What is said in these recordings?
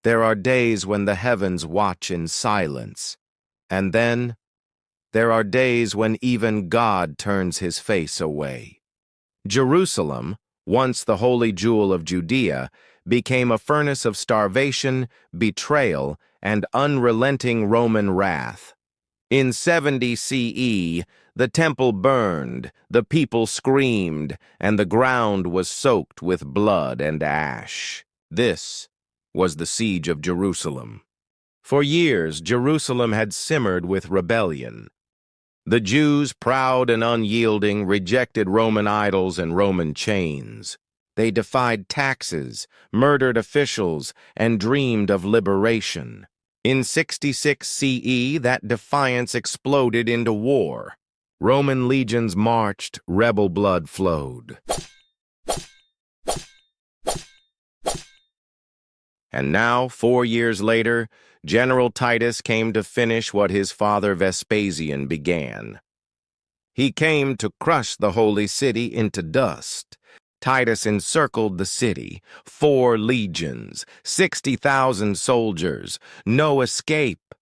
There are days when the heavens watch in silence, and then there are days when even God turns his face away. Jerusalem, once the holy jewel of Judea, became a furnace of starvation, betrayal, and unrelenting Roman wrath. In 70 CE, the temple burned, the people screamed, and the ground was soaked with blood and ash. This was the siege of Jerusalem. For years, Jerusalem had simmered with rebellion. The Jews, proud and unyielding, rejected Roman idols and Roman chains. They defied taxes, murdered officials, and dreamed of liberation. In 66 CE, that defiance exploded into war. Roman legions marched, rebel blood flowed. And now, 4 years later, General Titus came to finish what his father Vespasian began. He came to crush the holy city into dust. Titus encircled the city, 4 legions, 60,000 soldiers, no escape,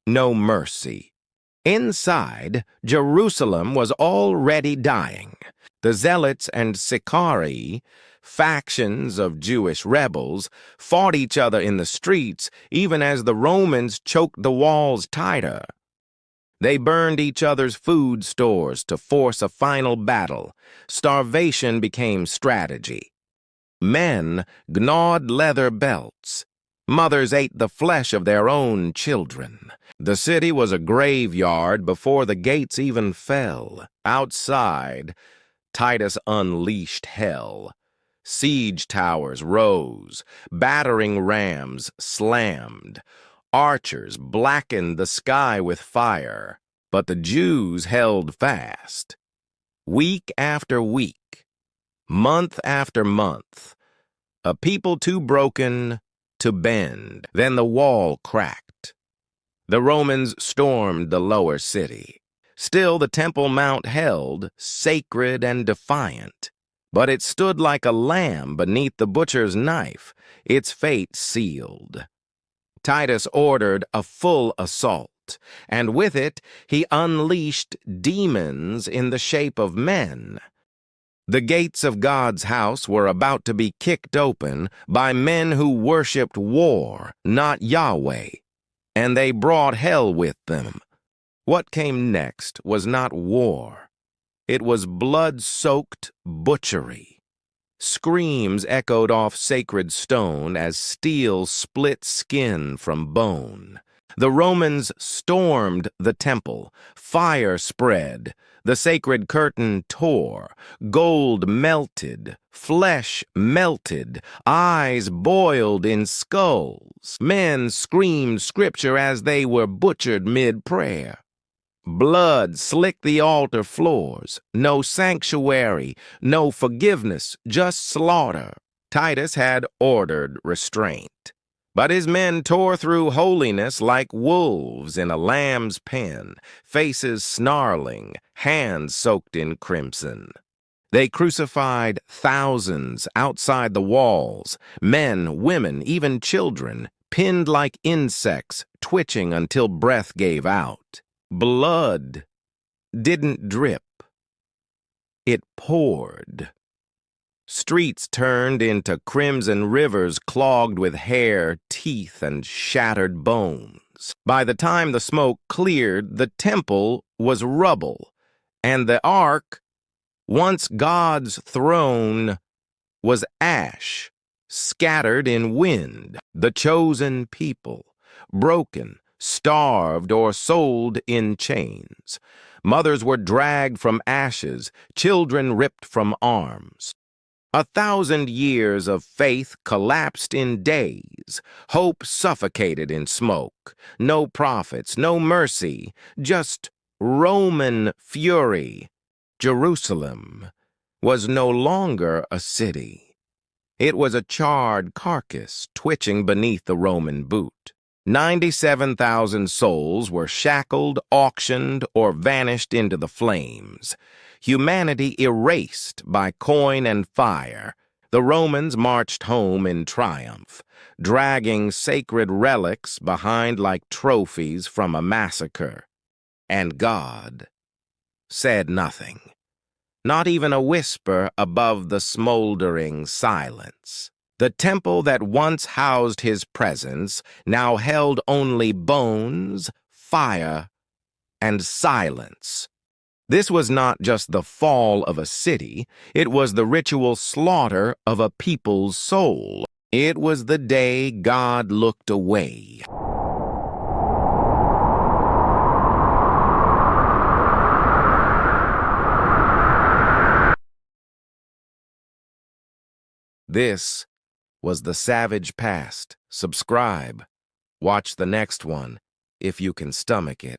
no mercy. Inside, Jerusalem was already dying. The Zealots and Sicarii, factions of Jewish rebels, fought each other in the streets even as the Romans choked the walls tighter. They burned each other's food stores to force a final battle. Starvation became strategy. Men gnawed leather belts. Mothers ate the flesh of their own children. The city was a graveyard before the gates even fell. Outside, Titus unleashed hell. Siege towers rose, battering rams slammed. Archers blackened the sky with fire, but the Jews held fast. Week after week, month after month, a people too broken to bend. Then the wall cracked. The Romans stormed the lower city. Still the Temple Mount held, sacred and defiant. But it stood like a lamb beneath the butcher's knife, its fate sealed. Titus ordered a full assault, and with it he unleashed demons in the shape of men. The gates of God's house were about to be kicked open by men who worshipped war, not Yahweh, and they brought hell with them. What came next was not war. It was blood-soaked butchery. Screams echoed off sacred stone as steel split skin from bone. The Romans stormed the temple. Fire spread. The sacred curtain tore. Gold melted. Flesh melted. Eyes boiled in skulls. Men screamed scripture as they were butchered mid-prayer. Blood slicked the altar floors. No sanctuary, no forgiveness, just slaughter. Titus had ordered restraint. But his men tore through holiness like wolves in a lamb's pen, faces snarling, hands soaked in crimson. They crucified thousands outside the walls, men, women, even children, pinned like insects, twitching until breath gave out. Blood didn't drip. It poured. Streets turned into crimson rivers clogged with hair, teeth, and shattered bones. By the time the smoke cleared, the temple was rubble, and the ark, once God's throne, was ash, scattered in wind. The chosen people, broken, starved, or sold in chains. Mothers were dragged from ashes, children ripped from arms. 1,000 years of faith collapsed in days. Hope suffocated in smoke. No prophets, no mercy, just Roman fury. Jerusalem was no longer a city. It was a charred carcass twitching beneath the Roman boot. 97,000 souls were shackled, auctioned, or vanished into the flames. Humanity erased by coin and fire. The Romans marched home in triumph, dragging sacred relics behind like trophies from a massacre. And God said nothing, not even a whisper above the smoldering silence. The temple that once housed his presence now held only bones, fire, and silence. This was not just the fall of a city, it was the ritual slaughter of a people's soul. It was the day God looked away. This was the savage past. Subscribe. Watch the next one, if you can stomach it.